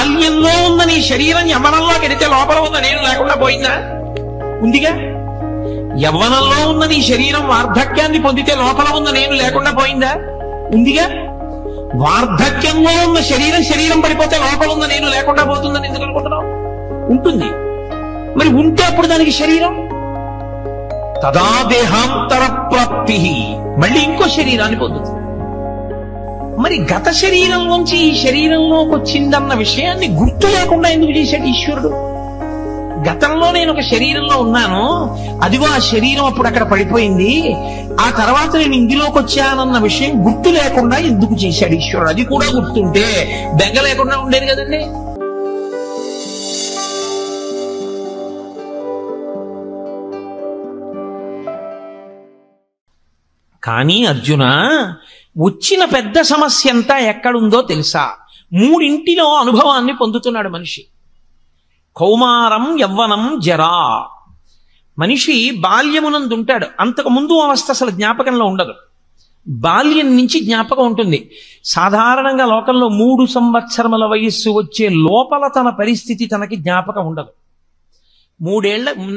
బాల్యంలో ఉన్న నీ శరీరం యవ్వనంలో గడితే లోపల ఉన్న నేను లేకుండా పోయిందా? ఉందిగా. యవ్వనంలో ఉన్న నీ శరీరం వార్ధక్యాన్ని పొందితే లోపల ఉన్న నేను లేకుండా పోయిందా? ఉందిగా. వార్ధక్యంలో ఉన్న శరీరం పడిపోతే లోపల ఉన్న నేను లేకుండా పోతుందని ఎందుకు అనుకుంటున్నావు? ఉంటుంది. మరి ఉంటే అప్పుడు దానికి శరీరం తదా దేహాంతర ప్రాప్తి, మళ్ళీ ఇంకో శరీరాన్ని పొందుతుంది. మరి గత శరీరంలోంచి ఈ శరీరంలోకి వచ్చిందన్న విషయాన్ని గుర్తు లేకుండా ఎందుకు చేశాడు ఈశ్వరుడు? గతంలో నేను ఒక శరీరంలో ఉన్నాను, అదిగో ఆ శరీరం అప్పుడు అక్కడ పడిపోయింది, ఆ తర్వాత నేను ఇందులోకి వచ్చానన్న విషయం గుర్తు లేకుండా ఎందుకు చేశాడు ఈశ్వరుడు? అది కూడా గుర్తుంటే బెంగ లేకుండా ఉండేది కదండి. కానీ అర్జున, వచ్చిన పెద్ద సమస్య అంతా ఎక్కడుందో తెలుసా? మూడింటిలో అనుభవాన్ని పొందుతున్నాడు మనిషి. కౌమారం, యవ్వనం, జరా. మనిషి బాల్యమునందుంటాడు, అంతకు ముందు అవస్థ అసలు జ్ఞాపకంలో ఉండదు. బాల్యం నుంచి జ్ఞాపకం ఉంటుంది. సాధారణంగా లోకంలో 3 సంవత్సరముల వయస్సు వచ్చే లోపల తన పరిస్థితి తనకి జ్ఞాపకం ఉండదు.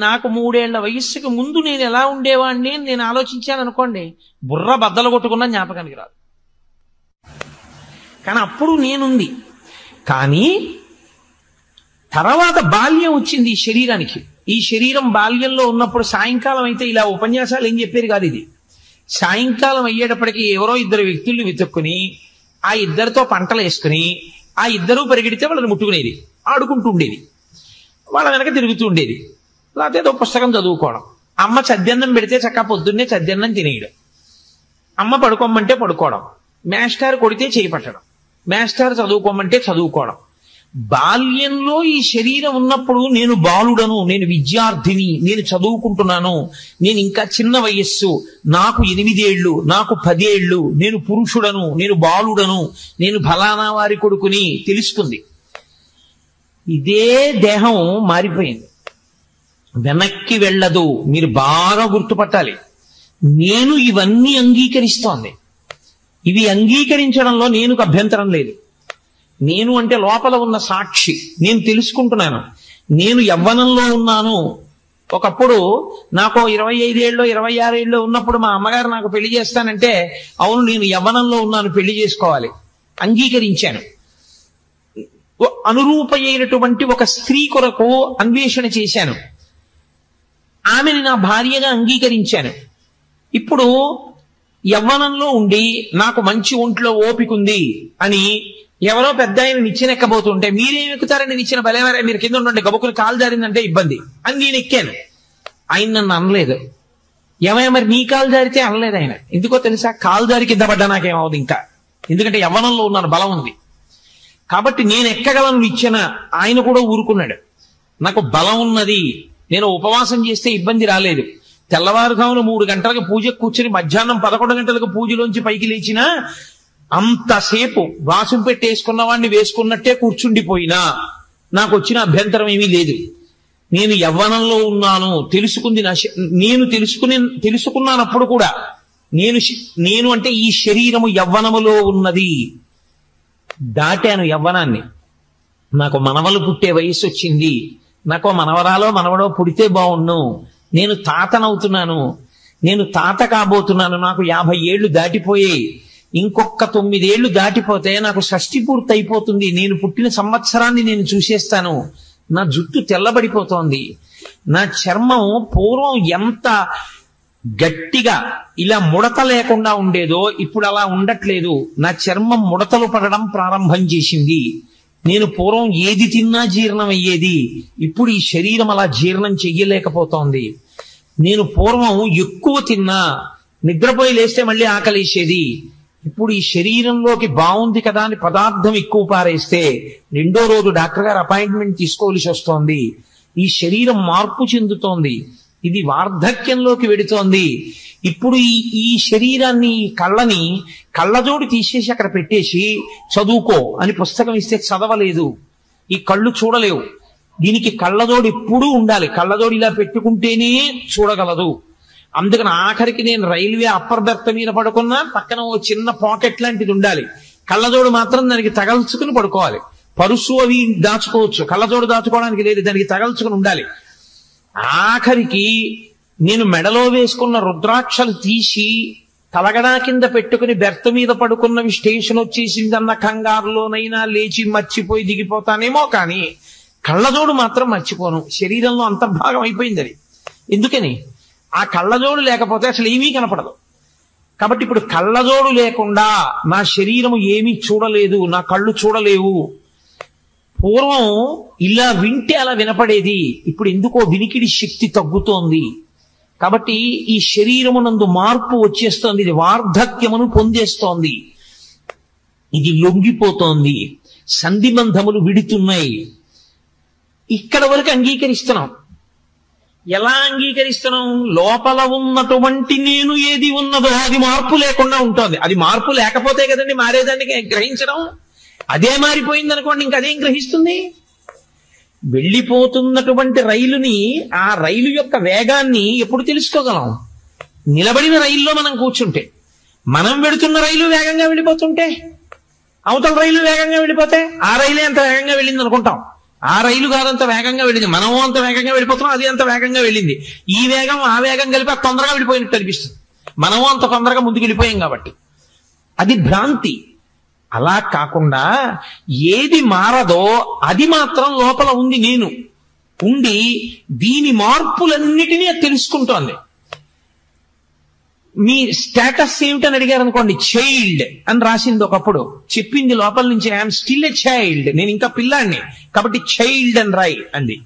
నాకు 3 ఏళ్ల వయస్సుకి ముందు నేను ఎలా ఉండేవాడిని అని నేను ఆలోచించాను అనుకోండి, బుర్ర బద్దలు కొట్టుకున్న జ్ఞాపకానికి రాదు. కానీ అప్పుడు నేనుంది. కానీ తర్వాత బాల్యం వచ్చింది ఈ శరీరానికి. ఈ శరీరం బాల్యంలో ఉన్నప్పుడు సాయంకాలం అయితే ఇలా ఉపన్యాసాలు ఏం చెప్పేది కాదు. ఇది సాయంకాలం అయ్యేటప్పటికి ఎవరో 2 వ్యక్తుల్ని వెతుక్కుని ఆ ఇద్దరితో పంటలు వేసుకుని ఆ ఇద్దరూ పరిగెడితే వాళ్ళని ముట్టుకునేది, ఆడుకుంటూ ఉండేది, వాళ్ళ వెనక తిరుగుతూ ఉండేది. లేకపోతే ఏదో పుస్తకం చదువుకోవడం. అమ్మ చద్దన్నం పెడితే చక్కగా పొద్దున్నే చద్దన్నం తినేయడం, అమ్మ పడుకోమంటే పడుకోవడం, మేస్టార్ కొడితే చేయి పట్టడం, మేస్టార్ చదువుకోమంటే చదువుకోవడం. బాల్యంలో ఈ శరీరం ఉన్నప్పుడు నేను బాలుడను, నేను విద్యార్థిని, నేను చదువుకుంటున్నాను, నేను ఇంకా చిన్న వయస్సు, నాకు 8 ఏళ్ళు, నాకు 10 ఏళ్ళు, నేను పురుషుడను, నేను బాలుడను, నేను ఫలానా వారి కొడుకుని తెలుస్తుంది. ఇదే దేహం మారిపోయింది, వెనక్కి వెళ్ళదు. మీరు బాగా గుర్తుపట్టాలి. నేను ఇవన్నీ అంగీకరిస్తోంది. ఇవి అంగీకరించడంలో నేనుకు అభ్యంతరం లేదు. నేను అంటే లోపల ఉన్న సాక్షి, నేను తెలుసుకుంటున్నాను. నేను యవ్వనంలో ఉన్నాను. ఒకప్పుడు నాకు 25 ఏళ్ళు 26 ఏళ్ళు ఉన్నప్పుడు మా అమ్మగారు నాకు పెళ్లి చేస్తానంటే, అవును నేను యవ్వనంలో ఉన్నాను, పెళ్లి చేసుకోవాలి, అంగీకరించాను. అనురూపమైనటువంటి ఒక స్త్రీ కొరకు అన్వేషణ చేశాను, ఆమెని నా భార్యగా అంగీకరించాను. ఇప్పుడు యవ్వనంలో ఉండి నాకు మంచి ఒంట్లో ఓపికంది అని ఎవరో పెద్ద ఆయన నిచ్చెనెక్కబోతుంటే, మీరేం ఎక్కుతారని నిచ్చిన బలేవారే, మీరు కింద ఉండండి, గబుకులు కాలు జారిందంటే ఇబ్బంది అని నేను ఎక్కాను. ఆయన నన్ను అనలేదు. ఏమయ్యా మరి నీ కాలు జారితే అనలేదు ఆయన. ఎందుకో తెలుసా? కాలు జారి కింద పడ్డా నాకేమవుతుంది ఇంకా, ఎందుకంటే యవ్వనంలో ఉన్నాను, బలం ఉంది కాబట్టి నేను ఎక్కగలను ఇచ్చిన. ఆయన కూడా ఊరుకున్నాడు. నాకు బలం ఉన్నది, నేను ఉపవాసం చేస్తే ఇబ్బంది రాలేదు. తెల్లవారుజామున 3 గంటలకు పూజకు కూర్చుని మధ్యాహ్నం 11 గంటలకు పూజలోంచి పైకి లేచినా అంతసేపు వాసం పెట్టేసుకున్న వాడిని వేసుకున్నట్టే కూర్చుండిపోయినా నాకు వచ్చిన అభ్యంతరం ఏమీ లేదు. నేను యవ్వనంలో ఉన్నాను, తెలుసుకుంది నేను తెలుసుకున్నానప్పుడు కూడా నేను అంటే ఈ శరీరము యవ్వనములో ఉన్నది. దాటాను యవ్వనాన్ని. నాకు మనవలు పుట్టే వయసు వచ్చింది, నాకు మనవరాలో మనవడో పుడితే బాగుండు, నేను తాతనవుతున్నాను, నేను తాత కాబోతున్నాను, నాకు 50 ఏళ్లు దాటిపోయాయి, ఇంకొక 9 ఏళ్లు దాటిపోతే నాకు షష్ఠి పూర్తి అయిపోతుంది, నేను పుట్టిన సంవత్సరాన్ని నేను చూసేస్తాను, నా జుట్టు తెల్లబడిపోతోంది, నా చర్మం పూర్వం ఎంత గట్టిగా ఇలా ముడత లేకుండా ఉండేదో ఇప్పుడు అలా ఉండట్లేదు, నా చర్మం ముడతలు పడడం ప్రారంభం చేసింది, నేను పూర్వం ఏది తిన్నా జీర్ణం అయ్యేది, ఇప్పుడు ఈ శరీరం అలా జీర్ణం చెయ్యలేకపోతోంది, నేను పూర్వం ఎక్కువ తిన్నా నిద్రపోయి లేస్తే మళ్ళీ ఆకలేసేది, ఇప్పుడు ఈ శరీరంలోకి బాగుంది కదా అని పదార్థం ఎక్కువ పారేస్తే 2వ రోజు డాక్టర్ గారు అపాయింట్మెంట్ తీసుకోవలసి వస్తోంది, ఈ శరీరం మార్పు చెందుతోంది, ఇది వార్ధక్యంలోకి వెడుతోంది. ఇప్పుడు ఈ శరీరాన్ని, ఈ కళ్ళని కళ్ళజోడు తీసేసి అక్కడ పెట్టేసి చదువుకో అని పుస్తకం ఇస్తే చదవలేదు, ఈ కళ్ళు చూడలేవు, దీనికి కళ్ళజోడు ఎప్పుడూ ఉండాలి, కళ్ళజోడు ఇలా పెట్టుకుంటేనే చూడగలదు. అందుకని ఆఖరికి నేను రైల్వే అప్పర్ బెర్త్ మీద పడుకున్నా పక్కన ఓ చిన్న పాకెట్ లాంటిది ఉండాలి, కళ్ళజోడు మాత్రం దానికి తగల్చుకుని పడుకోవాలి. పరుసు అవి దాచుకోవచ్చు, కళ్ళజోడు దాచుకోవడానికి లేదు, దానికి తగల్చుకుని ఉండాలి. ఆఖరికి నేను మెడలో వేసుకున్న రుద్రాక్షలు తీసి తలగడా కింద పెట్టుకుని బెర్త్ మీద పడుకున్నవి స్టేషన్ వచ్చేసిందన్న కంగారులోనైనా లేచి మర్చిపోయి దిగిపోతానేమో, కానీ కళ్ళజోడు మాత్రం మర్చిపోను. శరీరంలో అంతర్భాగం అయిపోయింది అది. ఎందుకని? ఆ కళ్ళజోడు లేకపోతే అసలు ఏమీ కనపడదు. కాబట్టి ఇప్పుడు కళ్ళజోడు లేకుండా నా శరీరము ఏమీ చూడలేదు, నా కళ్ళు చూడలేవు. పూర్వం ఇలా వింటే అలా వినపడేది, ఇప్పుడు ఎందుకో వినికిడి శక్తి తగ్గుతోంది. కాబట్టి ఈ శరీరమునందు మార్పు వచ్చేస్తోంది, ఇది వార్ధక్యమును పొందేస్తోంది, ఇది లొంగిపోతోంది, సంధిబంధములు విడుతున్నాయి. ఇక్కడ వరకు అంగీకరిస్తున్నాం. ఎలా అంగీకరిస్తున్నాం? లోపల ఉన్నటువంటి నేను ఏది ఉన్నదో అది మార్పు లేకుండా ఉంటుంది. అది మార్పు లేకపోతే కదండి మారేదానికి గ్రహించడం. అదే మారిపోయింది అనుకోండి, ఇంక అదేం గ్రహిస్తుంది? వెళ్ళిపోతున్నటువంటి రైలుని, ఆ రైలు యొక్క వేగాన్ని ఎప్పుడు తెలుసుకోగలం? నిలబడిన రైల్లో మనం కూర్చుంటే. మనం వెళుతున్న రైలు వేగంగా వెళ్ళిపోతుంటే, అవతల రైలు వేగంగా వెళ్ళిపోతే ఆ రైలే అంత వేగంగా వెళ్ళింది అనుకుంటాం. ఆ రైలు కాదంత వేగంగా వెళ్ళింది, మనము అంత వేగంగా వెళ్ళిపోతున్నాం, అది అంత వేగంగా వెళ్ళింది. ఈ వేగం ఆ వేగం కలిపి అది తొందరగా వెళ్ళిపోయినట్టు అనిపిస్తుంది, మనము అంత తొందరగా ముందుకు వెళ్ళిపోయాం కాబట్టి. అది భ్రాంతి. అలా కాకుండా ఏది మారదో అది మాత్రం లోపల ఉంది, నేను ఉండి దీని మార్పులన్నిటినీ తెలుసుకుంటోంది. మీ స్టేటస్ ఏమిటని అడిగారు అనుకోండి, చైల్డ్ అని రాసింది ఒకప్పుడు, చెప్పింది లోపల నుంచి ఐఎమ్ స్టిల్ ఎ చైల్డ్, నేను ఇంకా పిల్లాడిని, కాబట్టి చైల్డ్ అని రాయి అంది.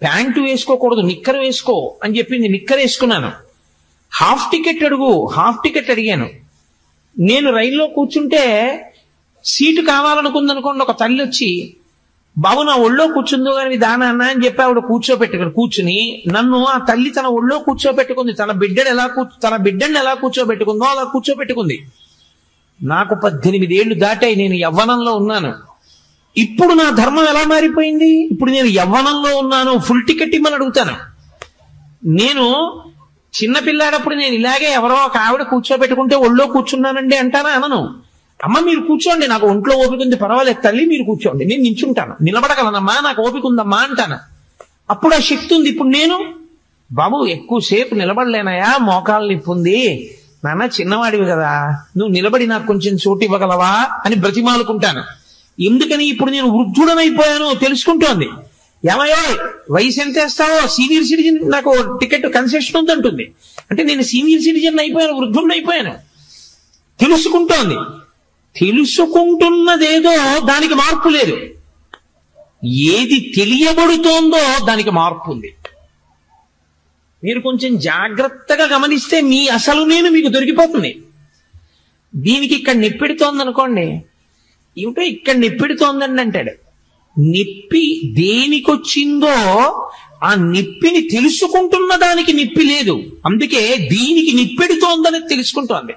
ప్యాంటు వేసుకోకూడదు, నిక్కర్ వేసుకో అని చెప్పింది, నిక్కర్ వేసుకున్నాను. హాఫ్ టికెట్ అడుగు, హాఫ్ టికెట్ అడిగాను. నేను రైల్లో కూర్చుంటే సీటు కావాలనుకుందనుకోండి, ఒక తల్లి వచ్చి బాబు నా ఒళ్ళో కూర్చుందో కానీ దానా అన్న అని చెప్పి ఆవిడ కూర్చుని నన్ను, ఆ తల్లి తన ఒళ్ళో కూర్చోబెట్టుకుంది, తన బిడ్డని ఎలా కూర్చోబెట్టుకుందో అలా కూర్చోబెట్టుకుంది. నాకు 18 ఏళ్లు దాటాయి, నేను యవ్వనంలో ఉన్నాను. ఇప్పుడు నా ధర్మం ఎలా మారిపోయింది? ఇప్పుడు నేను యవ్వనంలో ఉన్నాను, ఫుల్ టికెట్ ఇమ్మని అడుగుతాను. నేను చిన్నపిల్లాడప్పుడు నేను ఇలాగే ఎవరో ఒక ఆవిడ కూర్చోబెట్టుకుంటే ఒళ్ళో కూర్చున్నానండి అంటానా? అనను. అమ్మ మీరు కూర్చోండి, నాకు ఒంట్లో ఓపిక ఉంది, పర్వాలేదు తల్లి మీరు కూర్చోండి, నేను నించుంటాను, నిలబడగలనమ్మా, నాకు ఓపిక ఉందమ్మా అంటాను. అప్పుడు ఆ శక్తి ఉంది. ఇప్పుడు నేను బాబు ఎక్కువసేపు నిలబడలేనాయా, మోకాలు నొప్పి ఉంది, నాన్న చిన్నవాడివి కదా, నువ్వు నిలబడి నాకు కొంచెం చోటు ఇవ్వగలవా అని బ్రతిమాలుకుంటాను. ఎందుకని? ఇప్పుడు నేను వృద్ధుడనైపోయాను, తెలుసుకుంటోంది. ఏమయ్యో వయసు ఎంత వేస్తావో, సీనియర్ సిటిజన్ నాకు టికెట్ కన్సెషన్ ఉందంటుంది. అంటే నేను సీనియర్ సిటిజన్ అయిపోయాను, వృద్ధుడిని అయిపోయాను. తెలుసుకుంటోంది. తెలుసుకుంటున్నదేదో దానికి మార్పు లేదు, ఏది తెలియబడుతోందో దానికి మార్పు ఉంది. మీరు కొంచెం జాగ్రత్తగా గమనిస్తే మీ అసలు నేను మీకు దొరికిపోతుంది. దీనికి ఇక్కడ నొప్పెడుతోంది అనుకోండి, ఏమిటో ఇక్కడ నొప్పెడుతోందండి అంటాడు. నొప్పి దేనికొచ్చిందో ఆ నొప్పిని తెలుసుకుంటున్న దానికి నొప్పి లేదు, అందుకే దీనికి నొప్పెడుతోందని తెలుసుకుంటోంది.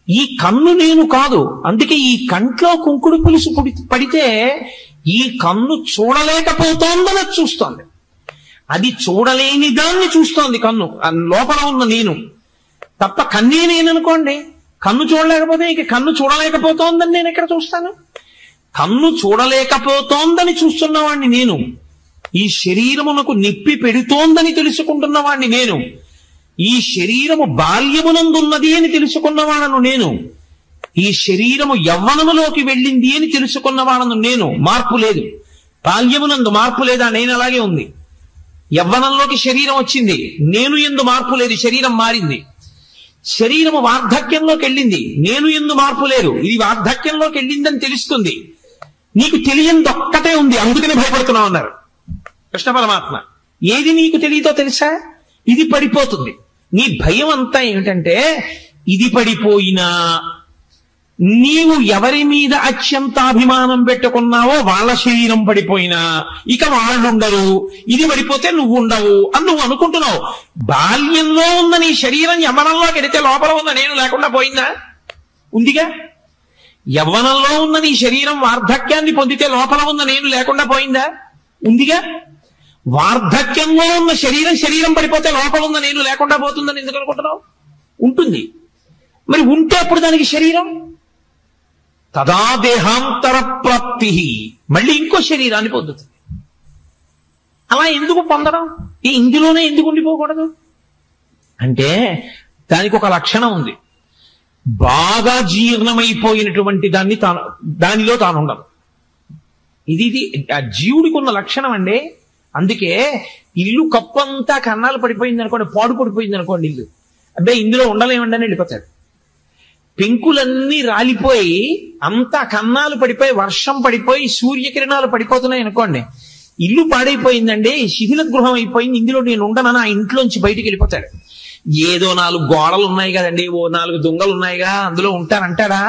ఈ కన్ను నేను కాదు, అందుకే ఈ కంట్లో కుంకుడు పులుసు పడితే ఈ కన్ను చూడలేకపోతోందని చూస్తోంది. అది చూడలేని దాన్ని చూస్తోంది కన్ను, లోపల ఉన్న నేను తప్ప. కన్నే నేననుకోండి, కన్ను చూడలేకపోతే ఇక కన్ను చూడలేకపోతోందని నేను ఎక్కడ చూస్తాను? కన్ను చూడలేకపోతోందని చూస్తున్నవాణ్ణి నేను. ఈ శరీరమునకు నొప్పి పెడుతోందని తెలుసుకుంటున్నవాణ్ణి నేను. ఈ శరీరము బాల్యమునందున్నది అని తెలుసుకున్నవాడను నేను. ఈ శరీరము యవ్వనములోకి వెళ్ళింది అని తెలుసుకున్నవాడను నేను. మార్పు లేదు. బాల్యమునందు మార్పు లేదా, నేను అలాగే ఉంది. యవ్వనంలోకి శరీరం వచ్చింది, నేను ఎందు మార్పు లేదు, శరీరం మారింది. శరీరము వార్ధక్యంలోకి వెళ్ళింది, నేను ఎందు మార్పు లేదు, ఇది వార్ధక్యంలోకి వెళ్ళిందని తెలుస్తుంది. నీకు తెలియనిది ఒక్కటే ఉంది, అందుకని భయపడుతున్నావు అన్నారు కృష్ణ పరమాత్మ. ఏది నీకు తెలియదో తెలుసా? ఇది పడిపోతుంది. నీ భయం అంతా ఏమిటంటే, ఇది పడిపోయినా నీవు ఎవరి మీద అత్యంతాభిమానం పెట్టుకున్నావో వాళ్ళ శరీరం పడిపోయినా ఇక వాళ్ళుండరు, ఇది పడిపోతే నువ్వు ఉండవు అని నువ్వు అనుకుంటున్నావు. బాల్యంలో ఉన్న నీ శరీరం యవ్వనంలోకి వెడితే లోపల ఉన్న నేను లేకుండా పోయిందా? ఉందిగా. యవ్వనంలో ఉన్న నీ శరీరం వార్ధక్యాన్ని పొందితే లోపల ఉన్న నేను లేకుండా పోయిందా? ఉందిగా. వార్ధక్యంలో ఉన్న శరీరం పడిపోతే లోపల ఉన్న నేను లేకుండా పోతుందని ఎందుకు అనుకుంటున్నావు? ఉంటుంది. మరి ఉంటే అప్పుడు దానికి శరీరం తదా దేహాంతర ప్రాప్తి, మళ్ళీ ఇంకో శరీరాన్ని పొందుతుంది. అలా ఎందుకు పొందడం? ఇందులోనే ఎందుకు ఉండిపోకూడదు అంటే దానికి ఒక లక్షణం ఉంది. బాగా జీర్ణమైపోయినటువంటి దానిలో తాను ఉండదు. ఇది ఆ జీవుడికి ఉన్న లక్షణం అండి. అందుకే ఇల్లు కప్పంతా కన్నాలు పడిపోయింది అనుకోండి, పాడు పడిపోయింది అనుకోండి ఇల్లు, అబ్బాయి ఇందులో ఉండలేమండి అని వెళ్ళిపోతాడు. పెంకులన్నీ రాలిపోయి అంతా కన్నాలు పడిపోయి వర్షం పడిపోయి సూర్యకిరణాలు పడిపోతున్నాయి అనుకోండి, ఇల్లు పాడైపోయిందండి, శిథిల గృహం అయిపోయింది, ఇందులో నేను ఉండనని ఆ ఇంట్లోంచి బయటికి వెళ్ళిపోతాడు. ఏదో 4 గోడలు ఉన్నాయి కదండి, ఓ 4 దొంగలు ఉన్నాయిగా, అందులో ఉంటారంటాడా?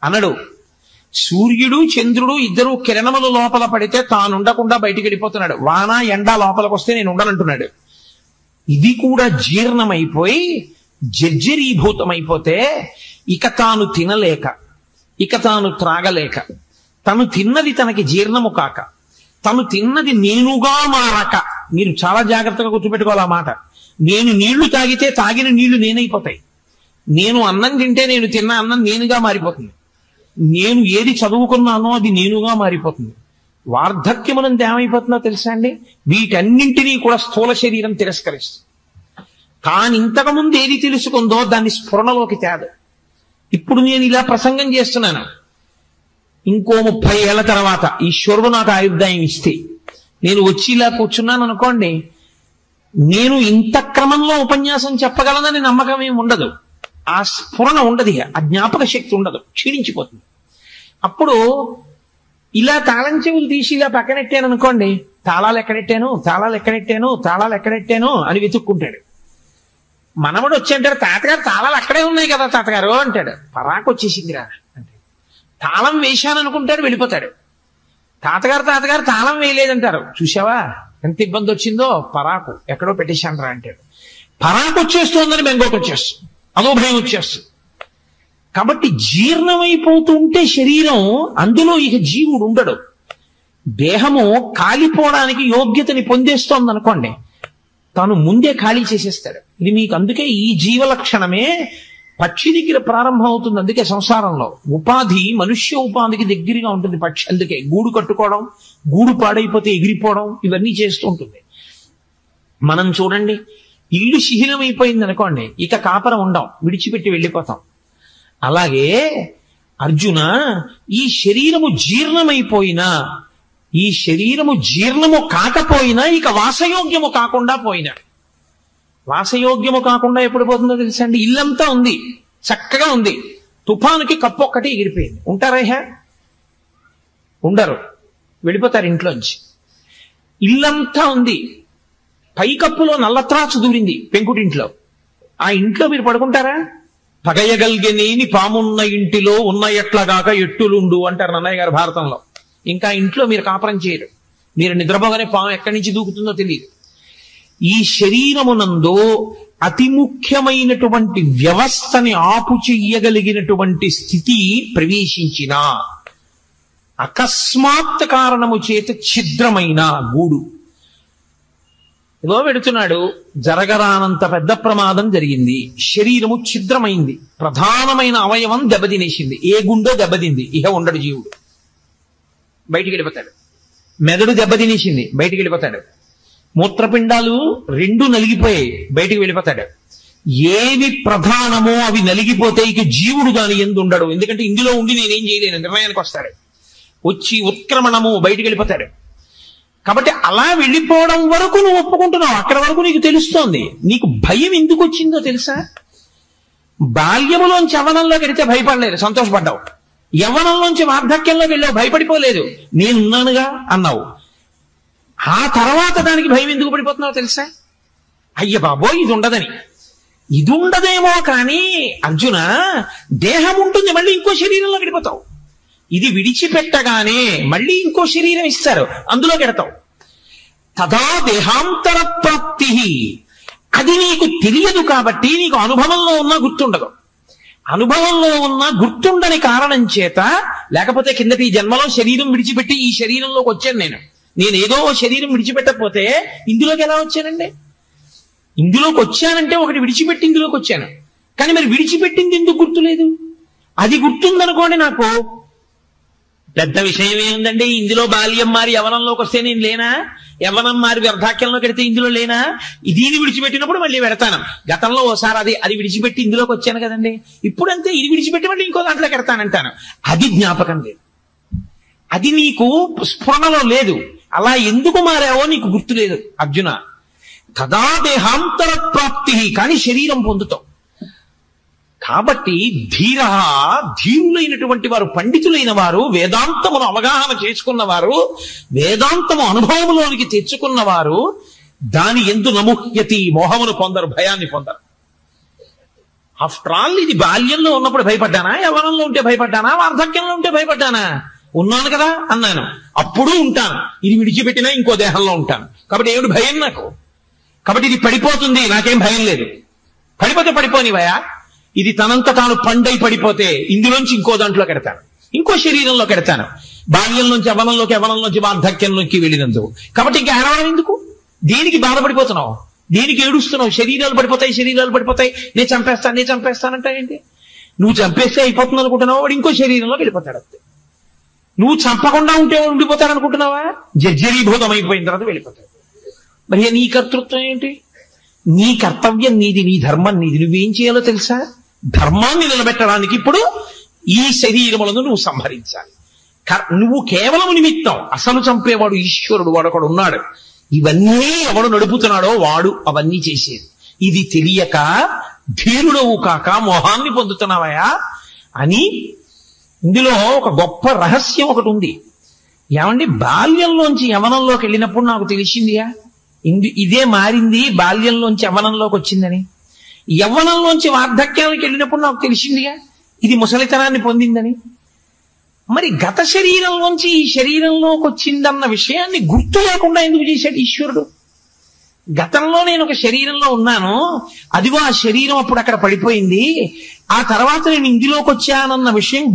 అనడు. సూర్యుడు చంద్రుడు ఇద్దరు కిరణముల లోపల పడితే తాను ఉండకుండా బయటికి వెళ్ళిపోతున్నాడు. వాన ఎండ లోపలికి వస్తే నేను ఉండనంటున్నాడు. ఇది కూడా జీర్ణమైపోయి జర్జరీభూతమైపోతే ఇక తాను తినలేక, ఇక తాను త్రాగలేక, తను తిన్నది తనకి జీర్ణము కాక, తను తిన్నది నేనుగా మారక, మీరు చాలా జాగ్రత్తగా గుర్తుపెట్టుకోవాలి ఆ మాట. నేను నీళ్లు తాగితే తాగిన నీళ్లు నేనైపోతాయి. నేను అన్నం తింటే నేను తిన్న అన్నం నేనుగా మారిపోతుంది. నేను ఏది చదువుకున్నానో అది నేనుగా మారిపోతుంది. వార్ధక్యమునంత ఏమైపోతుందో తెలుసా అండి? వీటన్నింటినీ కూడా స్థూల శరీరం తిరస్కరిస్తుంది. తాను ఇంతకుముందు ఏది తెలుసుకుందో దాన్ని స్ఫురణలోకి తేదు. ఇప్పుడు నేను ఇలా ప్రసంగం చేస్తున్నాను, ఇంకో 30 ఏళ్ల తర్వాత ఈశ్వరుడు నాకు ఆయుర్దాయం ఇస్తే నేను వచ్చి ఇలా కూర్చున్నాను అనుకోండి, నేను ఇంత క్రమంలో ఉపన్యాసం చెప్పగలనని నమ్మకం ఏమి ఉండదు. ఆ స్ఫురణ ఉండదు, ఆ జ్ఞాపక శక్తి ఉండదు, క్షీణించిపోతుంది. అప్పుడు ఇలా తాళం చెవులు తీసి ఇలా పక్కనెట్టాను అనుకోండి, తాళాలు ఎక్కడెట్టాను అని వెతుక్కుంటాడు. మనవడు వచ్చి అంటాడు, తాతగారు తాళాలు అక్కడే ఉన్నాయి కదా తాతగారు అంటాడు. పరాకు వచ్చేసిందిరా అంటే తాళం వేశాను అనుకుంటాడు, వెళ్ళిపోతాడు. తాతగారు తాళం వేయలేదంటారు. చూసావా ఎంత ఇబ్బంది వచ్చిందో, పరాకు ఎక్కడో పెట్టేశాను రా అంటాడు. పరాకు వచ్చేస్తోందని బెంగోకి వచ్చేస్తుంది, అదో భయం వచ్చేస్తుంది. కాబట్టి జీర్ణమైపోతుంటే శరీరం, అందులో ఇక జీవుడు ఉండడు. దేహము కాలిపోవడానికి యోగ్యతని పొందేస్తోంది అనుకోండి, తాను ముందే ఖాళీ చేసేస్తాడు. ఇది మీకు అందుకే ఈ జీవలక్షణమే పక్షి దగ్గర ప్రారంభం అవుతుంది. అందుకే సంసారంలో ఉపాధి మనుష్య ఉపాధికి దగ్గరగా ఉంటుంది పక్షి. అందుకే గూడు కట్టుకోవడం, గూడు పాడైపోతే ఎగిరిపోవడం, ఇవన్నీ చేస్తూ ఉంటుంది. మనం చూడండి, ఇల్లు శిథిలమైపోయింది అనుకోండి, ఇక కాపరం ఉండం, విడిచిపెట్టి వెళ్ళిపోతాం. అలాగే అర్జున, ఈ శరీరము జీర్ణమైపోయినా, ఈ శరీరము జీర్ణము కాకపోయినా ఇక వాసయోగ్యము కాకుండా పోయినా, వాసయోగ్యము కాకుండా ఎప్పుడు పోతుందో తెలుసండి? ఇల్లంతా ఉంది, చక్కగా ఉంది, తుఫానుకి కప్పు ఒక్కటి ఎగిరిపోయింది. ఉంటారా? ఉండరు, వెళ్ళిపోతారు ఇంట్లోంచి. ఇల్లంతా ఉంది, పైకప్పులో నల్లత్రాచు దూరింది పెంకుటింట్లో, ఆ ఇంట్లో మీరు పడుకుంటారా? పగయగల్గెనేని పామున్న ఇంటిలో ఉన్న ఎట్లగాక ఎట్టులుండు అంటారు నన్నయ్య గారు భారతంలో. ఇంకా ఇంట్లో మీరు కాపురం చేయరు, మీరు నిద్రపోగానే పాము ఎక్కడి నుంచి దూకుతుందో తెలియదు. ఈ శరీరమునందు అతి ముఖ్యమైనటువంటి వ్యవస్థని ఆపు చెయ్యగలిగినటువంటి స్థితి ప్రవేశించిన అకస్మాత్ కారణము చేత ఛిద్రమైన గూడు ఏదో పెడుతున్నాడు, జరగరానంత పెద్ద ప్రమాదం జరిగింది, శరీరము ఛిద్రమైంది, ప్రధానమైన అవయవం దెబ్బతినేసింది. ఏ గుండో దెబ్బతింది, ఇహ ఉండడు జీవుడు, బయటికి వెళ్ళిపోతాడు. మెదడు దెబ్బతినేసింది, బయటికి వెళ్ళిపోతాడు. మూత్రపిండాలు 2 నలిగిపోయాయి, బయటికి వెళ్ళిపోతాడు. ఏవి ప్రధానమో అవి నలిగిపోతే ఇక జీవుడు దాని ఎందు ఉండడు. ఎందుకంటే ఇందులో ఉండి నేనేం చేయలేను నిర్ణయానికి వస్తాడు. వచ్చి ఉత్క్రమణము, బయటికి వెళ్ళిపోతాడు. కాబట్టి అలా వెళ్ళిపోవడం వరకు నువ్వు ఒప్పుకుంటున్నావు, అక్కడ వరకు నీకు తెలుస్తోంది. నీకు భయం ఎందుకు వచ్చిందో తెలుసా? బాల్యములోంచి యవ్వనంలోకి వెళితే భయపడలేదు, సంతోషపడ్డావు. యవ్వనంలోంచి వార్ధక్యంలోకి వెళ్ళావు, భయపడిపోలేదు, నేనున్నానుగా అన్నావు. ఆ తర్వాత దానికి భయం ఎందుకు పడిపోతున్నావు తెలుసా? అయ్య బాబో ఇది ఉండదని. ఇది ఉండదేమో కానీ అర్జున, దేహం ఉంటుంది, మళ్ళీ ఇంకో శరీరంలో గడిపోతావు. ఇది విడిచిపెట్టగానే మళ్ళీ ఇంకో శరీరం ఇస్తారు, అందులో గెడతావు. తదా దేహాంతర ప్రాప్తి. అది నీకు తెలియదు కాబట్టి నీకు అనుభవంలో ఉన్నా గుర్తుండదు. అనుభవంలో ఉన్న గుర్తుండని కారణం చేత, లేకపోతే కిందటి జన్మలో శరీరం విడిచిపెట్టి ఈ శరీరంలోకి వచ్చాను నేను ఏదో శరీరం విడిచిపెట్టకపోతే ఇందులోకి ఎలా వచ్చానండి? ఇందులోకి వచ్చానంటే ఒకటి విడిచిపెట్టి ఇందులోకి వచ్చాను. కానీ మరి విడిచిపెట్టింది ఎందుకు గుర్తులేదు? అది గుర్తుందనుకోండి, నాకు పెద్ద విషయం ఏముందండి? ఇందులో బాల్యం మారి యవనంలోకి వస్తే నేను లేనా? యవ్వనం మారి వ్యర్థాఖ్యంలోకి వెడితే ఇందులో లేనా? దీన్ని విడిచిపెట్టినప్పుడు మళ్ళీ వెడతాను. గతంలో ఓసారి అది విడిచిపెట్టి ఇందులోకి వచ్చాను కదండి, ఇప్పుడంతే ఇది విడిచిపెట్టి మళ్ళీ ఇంకో దాంట్లోకి వెడతానంటాను. అది జ్ఞాపకం లేదు, అది నీకు స్ఫురణలో లేదు. అలా ఎందుకు మారావో నీకు గుర్తు లేదు అర్జున. తదా దేహాంతర ప్రాప్తి, కానీ శరీరం పొందుతాం. కాబట్టి ధీరులైనటువంటి వారు, పండితులైన వారు, వేదాంతమును అవగాహన చేసుకున్నవారు, వేదాంతము అనుభవములోనికి తెచ్చుకున్నవారు దాని ఎందు నముహ్యతి, మోహమును పొందరు, భయాన్ని పొందరు. ఆఫ్టర్ ఆల్ ఇది బాల్యంలో ఉన్నప్పుడు భయపడ్డానా? యవ్వనంలో ఉంటే భయపడ్డానా? వార్ధక్యంలో ఉంటే భయపడ్డానా? ఉన్నాను కదా అన్నాను, అప్పుడు ఉంటాను. ఇది విడిచిపెట్టినా ఇంకో దేహంలో ఉంటాను. కాబట్టి ఏమిటి భయం నాకు? కాబట్టి ఇది పడిపోతుంది, నాకేం భయం లేదు. పడిపోతే పడిపోనివయా, ఇది తనంత తాను పండై పడిపోతే ఇందులోంచి ఇంకో దాంట్లో కెడతాను, ఇంకో శరీరంలో కెడతాను. బాల్యంలోంచి యవ్వనంలోకి, యవ్వనంలోంచి వార్ధక్యంలోకి వెళ్ళినందుకు. కాబట్టి ఇంకా ఏడవడం ఎందుకు? దేనికి బాధపడిపోతున్నావు? దేనికి ఏడుస్తున్నావు? శరీరాలు పడిపోతాయి, శరీరాలు పడిపోతాయి, నేను చంపేస్తానంటే ఏంటి? నువ్వు చంపేస్తే అయిపోతుంది అనుకుంటున్నావు, వాడు ఇంకో శరీరంలోకి వెళ్ళిపోతాడు. నువ్వు చంపకుండా ఉంటే వాడు ఉండిపోతాడు అనుకుంటున్నావా? జర్జరీభూతం అయిపోయిన తర్వాత వెళ్ళిపోతాడు. మరి నీ కర్తృత్వం ఏంటి? నీ కర్తవ్యం నీది, నీ ధర్మం నీది. నువ్వేం చేయాలో తెలుసా? ధర్మాన్ని నిలబెట్టడానికి ఇప్పుడు ఈ శరీరములను నువ్వు సంహరించాలి. నువ్వు కేవలం నిమిత్తం, అసలు చంపేవాడు ఈశ్వరుడు, వాడు ఒకడు ఉన్నాడు. ఇవన్నీ ఎవడు నడుపుతున్నాడో వాడు అవన్నీ చేసేది. ఇది తెలియక ధీరుడవు కాక మోహాన్ని పొందుతున్నావయా అని. ఇందులో ఒక గొప్ప రహస్యం ఒకటి ఉంది. ఏమండి, బాల్యంలోంచి యవనంలోకి వెళ్ళినప్పుడు నాకు తెలిసిందియా ఇదే మారింది, బాల్యంలోంచి యవ్వనంలోకి వచ్చిందని. యవ్వనంలోంచి వార్ధక్యానికి వెళ్ళినప్పుడు నాకు తెలిసిందిగా ఇది ముసలితనాన్ని పొందిందని. మరి గత శరీరంలోంచి ఈ శరీరంలోకి వచ్చిందన్న విషయాన్ని గుర్తు లేకుండా ఎందుకు చేశాడు ఈశ్వరుడు? గతంలో నేను ఒక శరీరంలో ఉన్నాను, అదిగో ఆ శరీరం అప్పుడు అక్కడ పడిపోయింది, ఆ తర్వాత నేను ఇందులోకి వచ్చానన్న విషయం